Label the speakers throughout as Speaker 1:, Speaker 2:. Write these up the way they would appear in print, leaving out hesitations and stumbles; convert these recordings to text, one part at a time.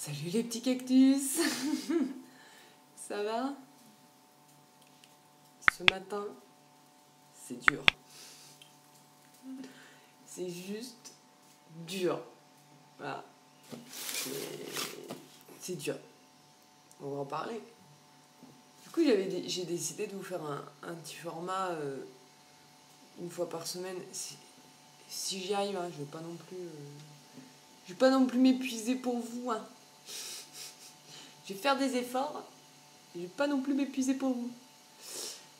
Speaker 1: Salut les petits cactus. Ça va? Ce matin, c'est dur. C'est juste dur. Voilà. C'est dur. On va en parler. Du coup, j'ai décidé de vous faire un petit format une fois par semaine. Si j'y arrive, hein, je vais pas non plus m'épuiser pour vous. Hein. Je vais faire des efforts. Je vais pas non plus m'épuiser pour vous.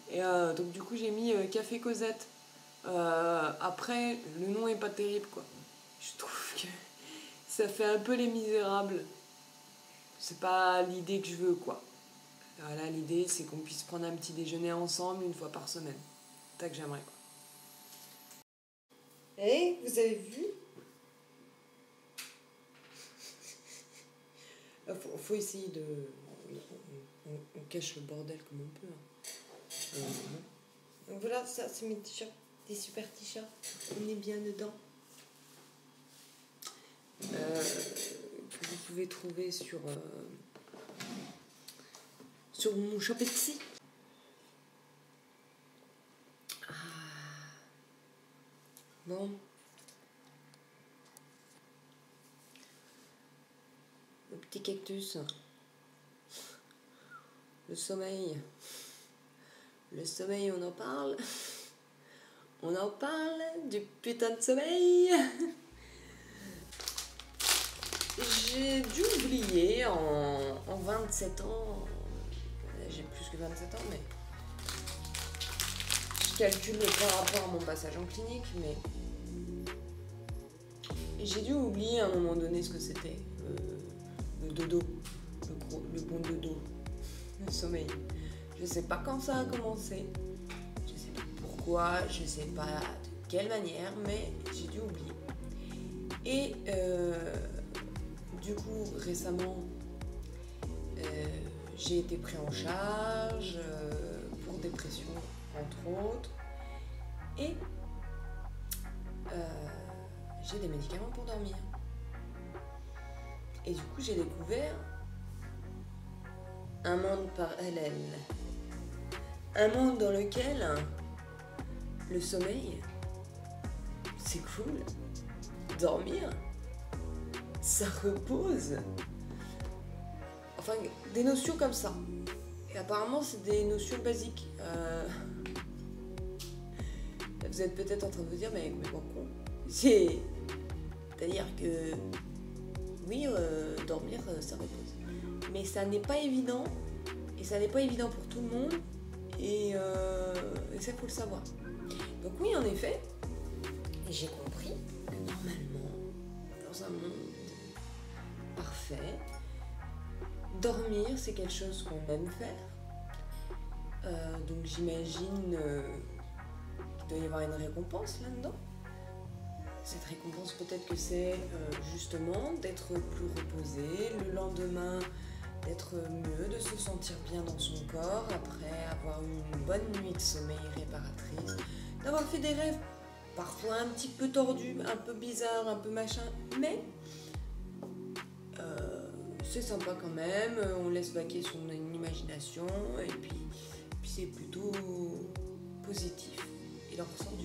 Speaker 1: Et donc du coup, j'ai mis Café Cosette. Après, le nom est pas terrible, quoi. Je trouve que ça fait un peu Les Misérables. C'est pas l'idée que je veux, quoi. Voilà, l'idée, c'est qu'on puisse prendre un petit déjeuner ensemble une fois par semaine. C'est ça que j'aimerais, quoi.
Speaker 2: Eh, vous avez vu?
Speaker 1: Faut essayer de... On cache le bordel comme on peut. Hein.
Speaker 2: Donc voilà, ça c'est mes t-shirts, des super t-shirts. On est bien dedans.
Speaker 1: Que vous pouvez trouver sur mon shop Etsy. Bon. Le petit cactus. Le sommeil. Le sommeil, on en parle. On en parle du putain de sommeil. J'ai dû oublier en 27 ans. J'ai plus que 27 ans, mais je calcule par rapport à mon passage en clinique, mais j'ai dû oublier à un moment donné ce que c'était. Le dodo. Le bon dodo. Le sommeil. Je sais pas quand ça a commencé. Je sais pas pourquoi. Je sais pas de quelle manière, mais j'ai dû oublier. Et du coup, récemment, j'ai été pris en charge pour dépression, entre autres. Et j'ai des médicaments pour dormir. Et du coup, j'ai découvert un monde parallèle. Un monde dans lequel le sommeil, c'est cool. Dormir, ça repose. Enfin, des notions comme ça. Et apparemment, c'est des notions basiques. Vous êtes peut-être en train de vous dire, mais bon, con. C'est-à-dire que, oui, dormir, ça repose. Mais ça n'est pas évident. Et ça n'est pas évident pour tout le monde. Et ça, faut le savoir. Donc oui, en effet, j'ai compris que normalement, dans un monde parfait, dormir, c'est quelque chose qu'on aime faire. Donc j'imagine qu'il doit y avoir une récompense là-dedans. Cette récompense, peut-être que c'est justement d'être plus reposé, le lendemain d'être mieux, de se sentir bien dans son corps après avoir eu une bonne nuit de sommeil réparatrice, d'avoir fait des rêves parfois un petit peu tordus, un peu bizarres, un peu machin, mais c'est sympa quand même, on laisse vaquer son imagination et puis c'est plutôt positif. Il en ressort beaucoup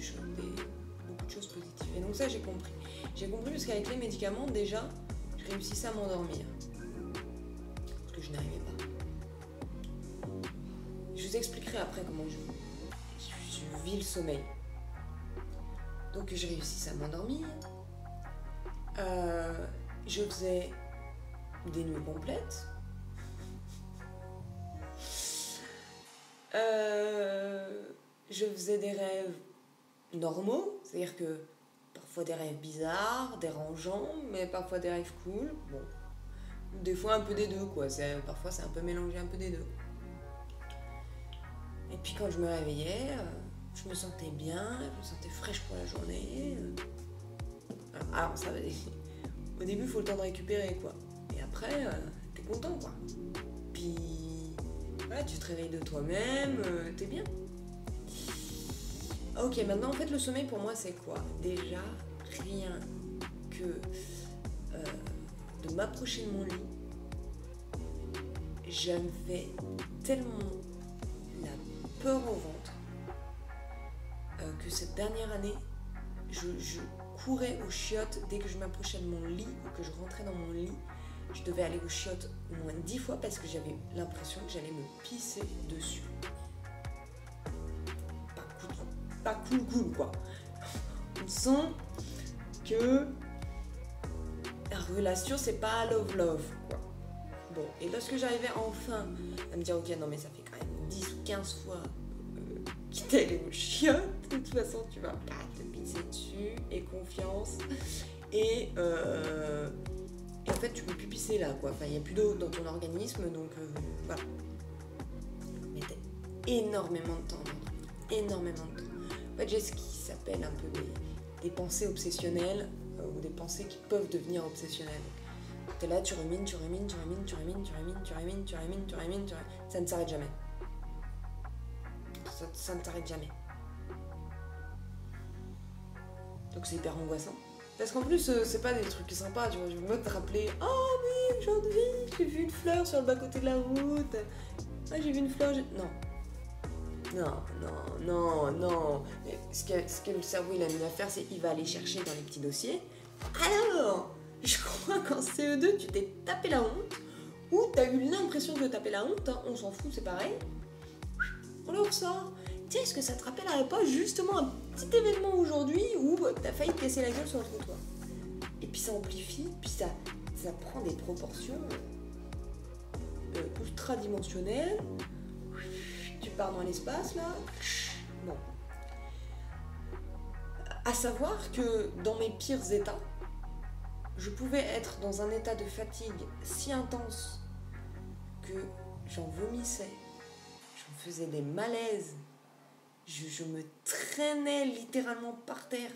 Speaker 1: de choses positives. Et donc ça, j'ai compris. J'ai compris parce qu'avec les médicaments, déjà, je réussissais à m'endormir. Parce que je n'arrivais pas. Je vous expliquerai après comment je vis le sommeil. Donc je réussissais à m'endormir. Je faisais des nuits complètes. Je faisais des rêves normaux, c'est-à-dire que parfois des rêves bizarres, dérangeants, mais parfois des rêves cool. Bon, des fois un peu des deux, quoi. Parfois c'est un peu mélangé, un peu des deux. Et puis quand je me réveillais, je me sentais bien, je me sentais fraîche pour la journée. Alors ça va. Au début, il faut le temps de récupérer, quoi. Et après, t'es content, quoi. Puis voilà, tu te réveilles de toi-même, t'es bien. Ok, maintenant en fait le sommeil pour moi c'est quoi? Déjà rien que de m'approcher de mon lit j'avais tellement la peur au ventre que cette dernière année, je courais aux chiottes dès que je m'approchais de mon lit ou que je rentrais dans mon lit. Je devais aller aux chiottes au moins 10 fois parce que j'avais l'impression que j'allais me pisser dessus. Pas cool quoi. On sent que la relation c'est pas love quoi. Bon, et lorsque j'arrivais enfin à me dire ok non mais ça fait quand même 10 ou 15 fois qu'il t'est allé aux chiottes, de toute façon tu vas pas te pisser dessus, et confiance. Et en fait tu peux plus pisser là quoi, enfin il n'y a plus d'eau dans ton organisme donc voilà. Mais t'as énormément de temps. En fait j'ai ce qui s'appelle un peu des pensées obsessionnelles ou des pensées qui peuvent devenir obsessionnelles. T'es là, tu rumines, ça ne s'arrête jamais. Ça ne s'arrête jamais. Donc c'est hyper angoissant. Parce qu'en plus, c'est pas des trucs sympas, tu vois. Je veux te rappeler, oh oui, aujourd'hui, j'ai vu une fleur sur le bas-côté de la route. Ah, j'ai vu une fleur, Non. Ce que le cerveau il a mis à faire, c'est qu'il va aller chercher dans les petits dossiers. Alors, je crois qu'en CE2, tu t'es tapé la honte, ou t'as eu l'impression de taper la honte, hein, on s'en fout, c'est pareil. On le ressort. Tiens, est-ce que ça te rappellerait pas justement un petit événement aujourd'hui où t'as failli te casser la gueule sur le trottoir? Et puis ça amplifie, puis ça prend des proportions ultra-dimensionnelles. Tu pars dans l'espace là. Bon. À savoir que dans mes pires états, je pouvais être dans un état de fatigue si intense que j'en vomissais, j'en faisais des malaises, je me traînais littéralement par terre,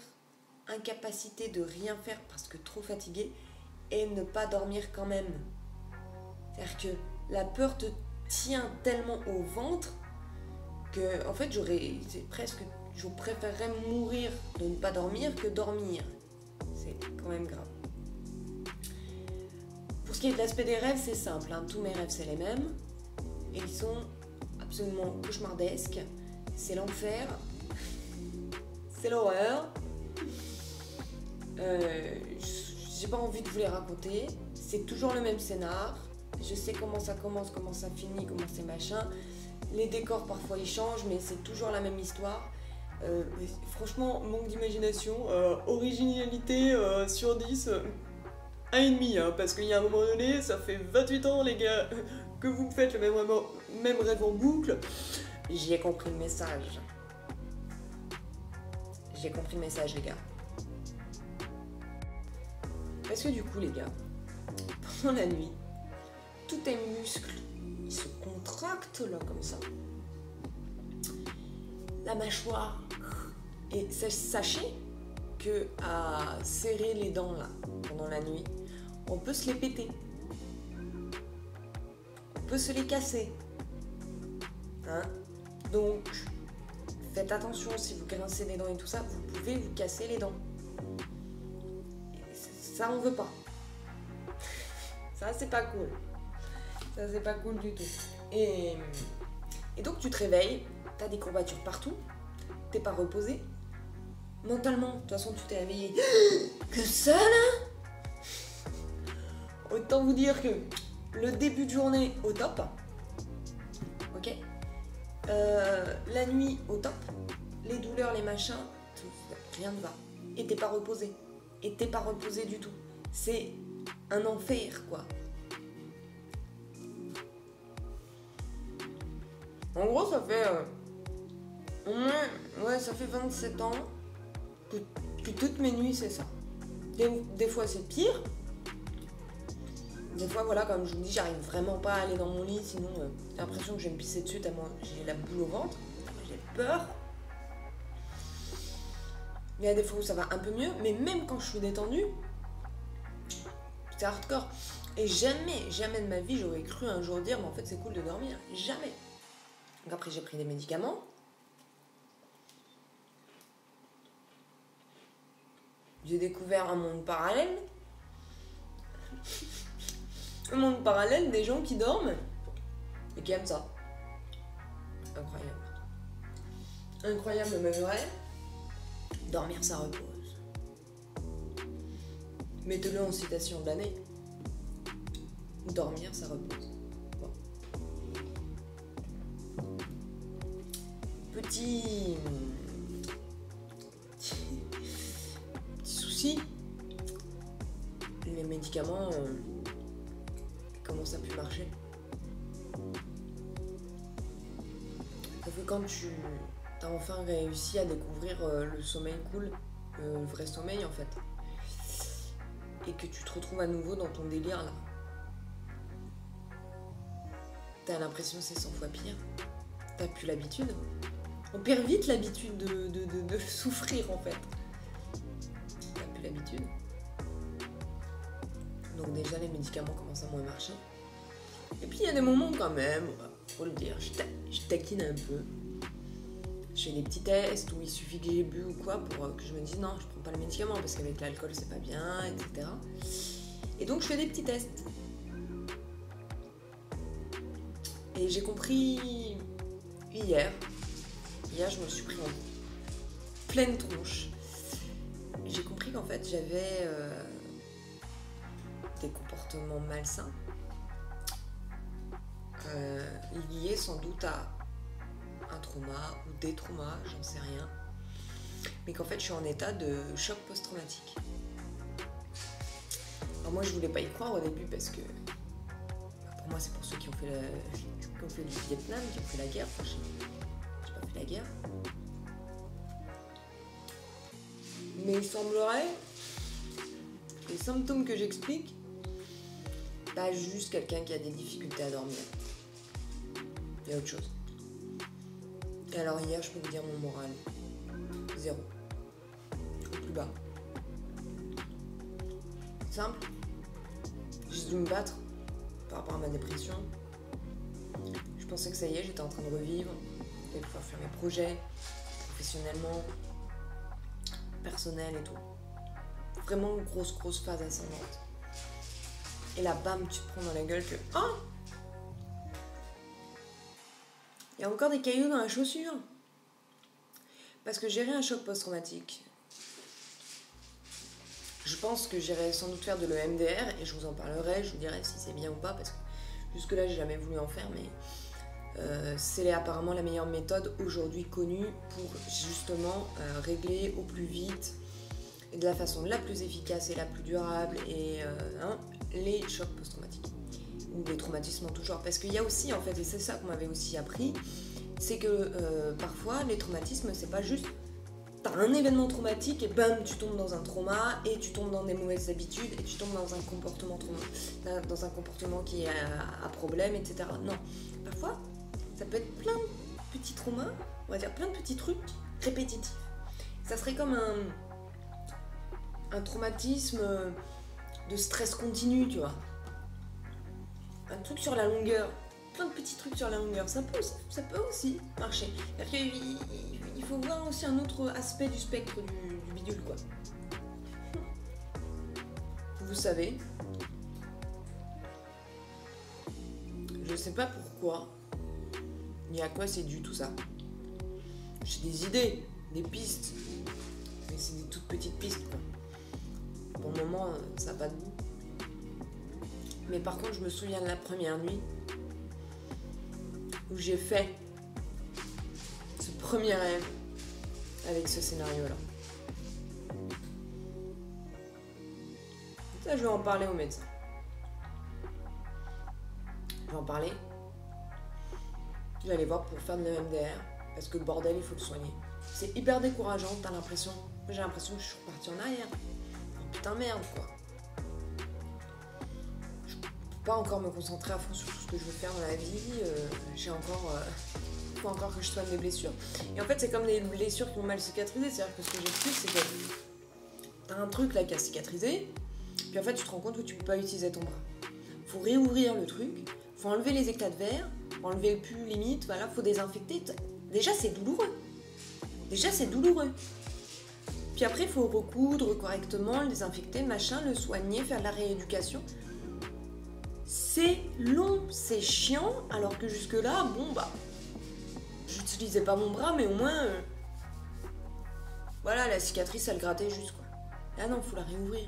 Speaker 1: incapacité de rien faire parce que trop fatiguée, et ne pas dormir quand même. C'est-à-dire que la peur te tient tellement au ventre que, en fait, je préférerais mourir de ne pas dormir que dormir. C'est quand même grave. Pour ce qui est de l'aspect des rêves, c'est simple, hein. Tous mes rêves, c'est les mêmes. Et ils sont absolument cauchemardesques. C'est l'enfer. C'est l'horreur. J'ai pas envie de vous les raconter. C'est toujours le même scénar. Je sais comment ça commence, comment ça finit, comment c'est machin. Les décors, parfois, ils changent, mais c'est toujours la même histoire. Franchement, manque d'imagination. Originalité sur 10... 1,5, hein, parce qu'il y a un moment donné, ça fait 28 ans, les gars, que vous me faites le même rêve en boucle. J'y ai compris le message. J'ai compris le message, les gars. Parce que du coup, les gars, pendant la nuit, tous tes muscles, ils se contractent, là, comme ça. La mâchoire. Et sachez que à serrer les dents, là, pendant la nuit, on peut se les péter. On peut se les casser. Hein? Donc, faites attention, si vous grincez les dents et tout ça, vous pouvez vous casser les dents. Et ça, on veut pas. Ça, c'est pas cool. Ça, c'est pas cool du tout. Et donc, tu te réveilles, t'as des courbatures partout, t'es pas reposé. Mentalement, de toute façon, tu t'es réveillé. Que ça, là? Autant vous dire que le début de journée, au top. Ok? La nuit, au top. Les douleurs, les machins, tout, rien ne va. Et t'es pas reposé. Et t'es pas reposé du tout. C'est un enfer, quoi. En gros, ça fait... ça fait 27 ans que toutes mes nuits, c'est ça. Des fois, c'est pire. Des fois, voilà, comme je vous dis, j'arrive vraiment pas à aller dans mon lit, sinon j'ai l'impression que je vais me pisser dessus tellement j'ai la boule au ventre, j'ai peur. Il y a des fois où ça va un peu mieux, mais même quand je suis détendue, c'est hardcore. Et jamais de ma vie, j'aurais cru un jour dire, mais en fait, c'est cool de dormir. Jamais. Donc après, j'ai pris des médicaments. J'ai découvert un monde parallèle. Un monde parallèle des gens qui dorment et qui aime ça. Incroyable. Incroyable mais vrai. Dormir, ça repose. Mettez-le en citation de l'année. Dormir, ça repose. Bon. Petit souci. Les médicaments commencent à plus marcher. Sauf que quand tu as enfin réussi à découvrir le sommeil cool, le vrai sommeil en fait, et que tu te retrouves à nouveau dans ton délire là, t'as l'impression que c'est 100 fois pire. T'as plus l'habitude. On perd vite l'habitude de souffrir en fait. T'as plus l'habitude. Donc déjà les médicaments commencent à moins marcher. Et puis il y a des moments quand même, faut le dire, je taquine un peu. Je fais des petits tests où il suffit que j'ai bu ou quoi pour que je me dise non, je prends pas le médicament parce qu'avec l'alcool c'est pas bien, etc. Et donc je fais des petits tests. Et j'ai compris hier, je me suis pris en pleine tronche. J'ai compris qu'en fait j'avais des comportements malsains liés sans doute à un trauma ou des traumas, j'en sais rien. Mais qu'en fait je suis en état de choc post-traumatique. Alors moi je voulais pas y croire au début parce que pour moi c'est pour ceux qui ont fait du Vietnam, qui ont fait la guerre. Enfin, j'ai pas fait la guerre. Mais il semblerait, les symptômes que j'explique, pas juste quelqu'un qui a des difficultés à dormir. Il y a autre chose. Et alors hier, je peux vous dire mon moral. 0. Au plus bas. Simple. J'ai dû me battre par rapport à ma dépression. Je pensais que ça y est, j'étais en train de revivre. Je vais pouvoir faire mes projets, professionnellement, personnel et tout. Vraiment une grosse phase ascendante. Et là, bam, tu te prends dans la gueule que... Oh, il y a encore des cailloux dans la chaussure. Parce que gérer un choc post-traumatique, je pense que j'irai sans doute faire de l'EMDR et je vous en parlerai, je vous dirai si c'est bien ou pas, parce que jusque-là, j'ai jamais voulu en faire, mais c'est apparemment la meilleure méthode aujourd'hui connue pour justement régler au plus vite et de la façon la plus efficace et la plus durable et les chocs post-traumatiques ou des traumatismes en tout genre. Parce qu'il y a aussi, en fait, et c'est ça qu'on m'avait aussi appris, c'est que parfois les traumatismes, c'est pas juste t'as un événement traumatique et bam, tu tombes dans un trauma et tu tombes dans des mauvaises habitudes et tu tombes dans un comportement qui est à problème, etc. Non, parfois ça peut être plein de petits traumas, on va dire plein de petits trucs répétitifs. Ça serait comme un traumatisme de stress continu, tu vois. Un truc sur la longueur, plein de petits trucs sur la longueur, ça peut aussi marcher. Il faut voir aussi un autre aspect du spectre du bidule, quoi. Vous savez, je sais pas pourquoi, ni à quoi c'est dû tout ça. J'ai des idées, des pistes, mais c'est des toutes petites pistes, quoi. Pour le moment, ça n'a pas de goût. Mais par contre, je me souviens de la première nuit où j'ai fait ce premier rêve avec ce scénario-là. Ça, je vais en parler au médecin. Je vais en parler. Je vais aller voir pour faire de l'EMDR parce que le bordel, il faut le soigner. C'est hyper décourageant, t'as l'impression. J'ai l'impression que je suis repartie en arrière. Oh, putain, merde, quoi. Pas encore me concentrer à fond sur tout ce que je veux faire dans la vie, j'ai encore faut encore que je soigne mes blessures. Et en fait c'est comme des blessures qui ont mal cicatrisé, c'est-à-dire que ce que j'explique c'est que t'as un truc là qui a cicatrisé, puis en fait tu te rends compte que tu peux pas utiliser ton bras. Faut réouvrir le truc, faut enlever les éclats de verre, faut enlever le pus limite, voilà, faut désinfecter. Déjà c'est douloureux. Puis après il faut recoudre correctement, le désinfecter, machin, le soigner, faire de la rééducation. c'est long, c'est chiant, alors que jusque-là, bon bah, j'utilisais pas mon bras, mais au moins, voilà, la cicatrice, elle grattait juste, quoi. Là, non, faut la réouvrir.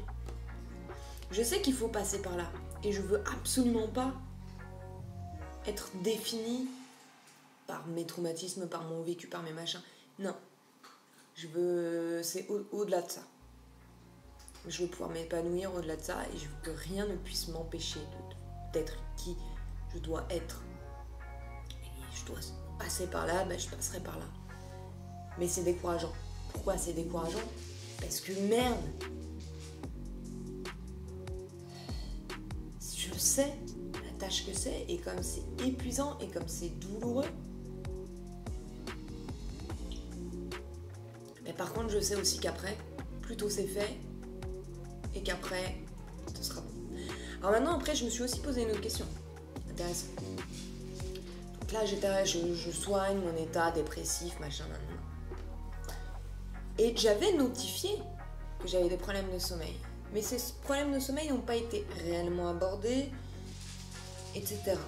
Speaker 1: Je sais qu'il faut passer par là, et je veux absolument pas être définie par mes traumatismes, par mon vécu, par mes machins. Non. Je veux... C'est au-delà de ça. Je veux pouvoir m'épanouir au-delà de ça, et je veux que rien ne puisse m'empêcher d'être qui je dois être. Et je dois passer par là, ben je passerai par là. Mais c'est décourageant. Pourquoi c'est décourageant? Parce que merde, je sais la tâche que c'est, et comme c'est épuisant, et comme c'est douloureux. Mais par contre, je sais aussi qu'après, plus tôt c'est fait, et qu'après, ce sera bon. Alors maintenant, après, je me suis aussi posé une autre question. Intéressant. Donc là, je soigne mon état dépressif, machin, maintenant. Et j'avais notifié que j'avais des problèmes de sommeil. Mais ces problèmes de sommeil n'ont pas été réellement abordés, etc.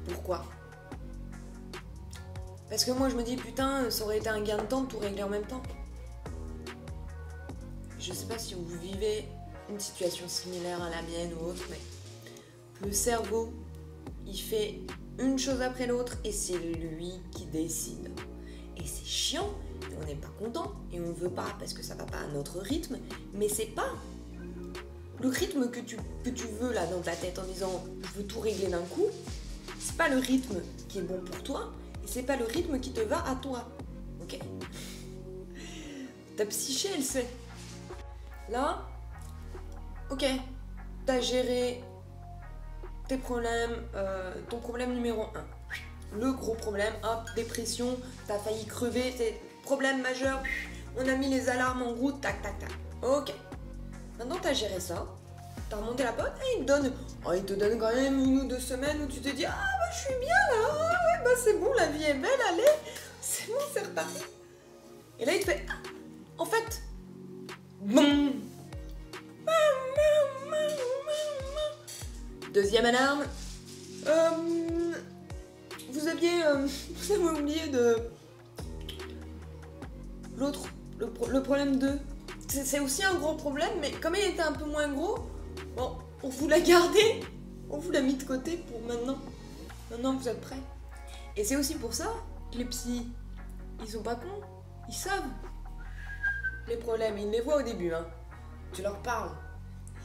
Speaker 1: Pourquoi? Parce que moi je me dis putain, ça aurait été un gain de temps de tout régler en même temps. Je sais pas si vous vivez une situation similaire à la mienne ou autre, mais le cerveau, il fait une chose après l'autre et c'est lui qui décide. Et c'est chiant, et on n'est pas content, et on veut pas parce que ça va pas à notre rythme, mais c'est pas le rythme que tu veux là dans ta tête en disant je veux tout régler d'un coup, c'est pas le rythme qui est bon pour toi, et c'est pas le rythme qui te va à toi. Ok? Ta psyché, elle sait. Là, ok, t'as géré tes problèmes, ton problème numéro 1. Le gros problème, hop, dépression, t'as failli crever, c'est problème majeur, on a mis les alarmes en route, tac, tac, tac. Ok. Maintenant, t'as géré ça, t'as remonté la pote, et il te donne quand même 1 ou 2 semaines où tu te dis, ah bah je suis bien là, ah, ouais, bah c'est bon, la vie est belle, allez, c'est bon, c'est reparti. Et là, il te fait, ah, en fait, boum. Deuxième alarme. Vous avez oublié de... L'autre, le problème 2. C'est aussi un gros problème, mais comme il était un peu moins gros, bon, on vous l'a gardé, on vous l'a mis de côté pour maintenant. Maintenant, vous êtes prêts. Et c'est aussi pour ça que les psys, ils sont pas cons, ils savent les problèmes, ils les voient au début, hein. Tu leur parles,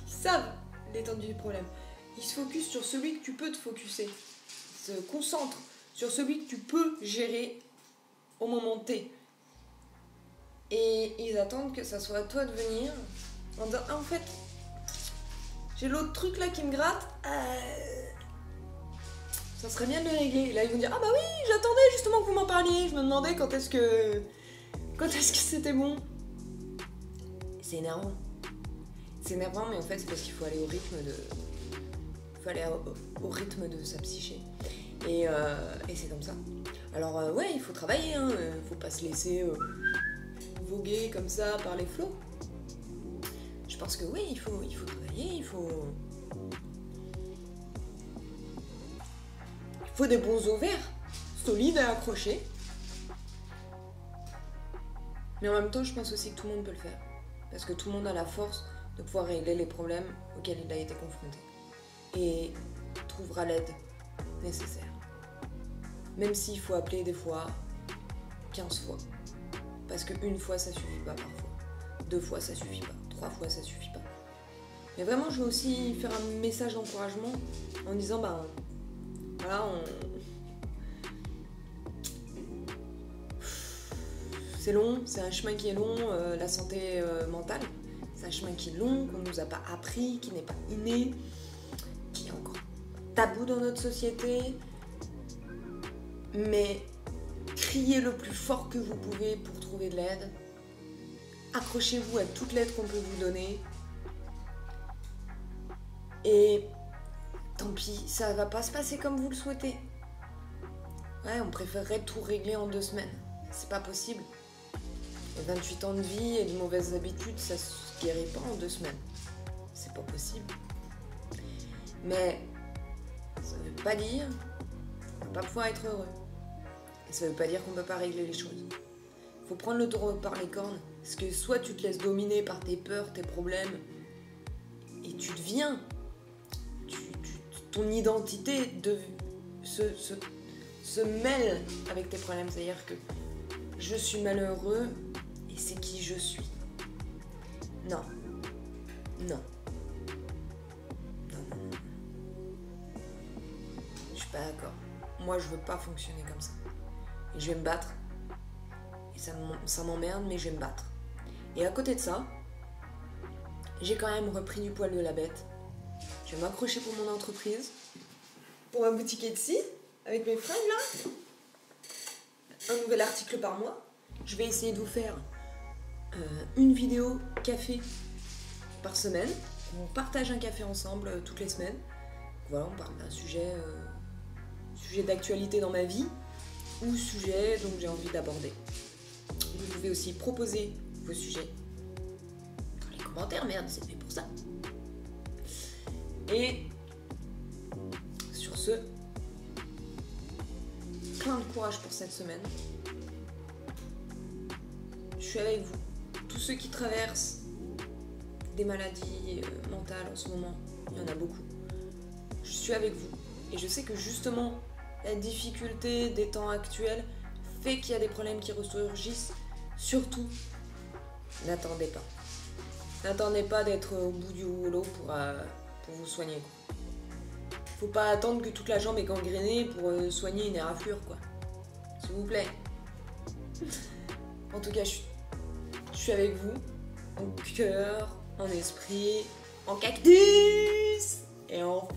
Speaker 1: ils savent l'étendue du problème. Ils se focusent sur celui que tu peux te focuser. Ils se concentrent sur celui que tu peux gérer au moment T. Et ils attendent que ça soit à toi de venir en disant, ah, en fait, j'ai l'autre truc là qui me gratte, ça serait bien de le régler. Et là, ils vont dire, ah bah oui, j'attendais justement que vous m'en parliez, je me demandais quand est-ce que c'était bon. C'est énervant. C'est énervant, mais en fait, c'est parce qu'il faut aller au rythme de sa psyché. Et c'est comme ça. Alors, ouais, il faut travailler, hein. Faut pas se laisser voguer comme ça par les flots. Je pense que oui, il faut travailler, il faut des bons ovaires, solides à accrocher. Mais en même temps, je pense aussi que tout le monde peut le faire. Parce que tout le monde a la force de pouvoir régler les problèmes auxquels il a été confronté. Et trouvera l'aide nécessaire. Même s'il faut appeler des fois 15 fois. Parce qu'une fois, ça suffit pas parfois. 2 fois, ça suffit pas. 3 fois, ça suffit pas. Mais vraiment, je veux aussi faire un message d'encouragement en disant, bah, voilà, c'est long, c'est un chemin qui est long, la santé mentale. C'est un chemin qui est long, qu'on nous a pas appris, qui n'est pas inné, qui est encore tabou dans notre société. Mais criez le plus fort que vous pouvez pour trouver de l'aide. Accrochez-vous à toute l'aide qu'on peut vous donner. Et tant pis, ça va pas se passer comme vous le souhaitez. Ouais, on préférerait tout régler en 2 semaines. C'est pas possible. Et 28 ans de vie et de mauvaises habitudes, ça se guérit pas en 2 semaines. C'est c'est pas possible. Mais ça veut pas dire qu'on va pas pouvoir être heureux. Et ça veut pas dire qu'on peut pas régler les choses. Faut prendre le taureau par les cornes, parce que soit tu te laisses dominer par tes peurs, tes problèmes, et tu deviens, ton identité se mêle avec tes problèmes. C'est-à-dire que je suis malheureux et c'est qui je suis. Non. Non. Non. Je suis pas d'accord. Moi, je veux pas fonctionner comme ça. Et je vais me battre. Et ça m'emmerde, mais je vais me battre. Et à côté de ça, j'ai quand même repris du poil de la bête. Je vais m'accrocher pour mon entreprise, pour ma boutique Etsy, avec mes fringues là. Un nouvel article par mois. Je vais essayer de vous faire une vidéo café par semaine. On partage un café ensemble toutes les semaines. Voilà, on parle d'un sujet d'actualité dans ma vie ou sujet dont j'ai envie d'aborder. Vous pouvez aussi proposer vos sujets dans les commentaires, merde, c'est fait pour ça. Et sur ce, plein de courage pour cette semaine. Je suis avec vous. Tous ceux qui traversent des maladies mentales en ce moment, il y en a beaucoup. Je suis avec vous. Et je sais que justement, la difficulté des temps actuels fait qu'il y a des problèmes qui ressurgissent. Surtout, n'attendez pas. N'attendez pas d'être au bout du rouleau pour vous soigner. Faut pas attendre que toute la jambe est gangrénée pour soigner une éraflure, quoi. S'il vous plaît. En tout cas, je suis avec vous, en cœur, en esprit, en cactus et en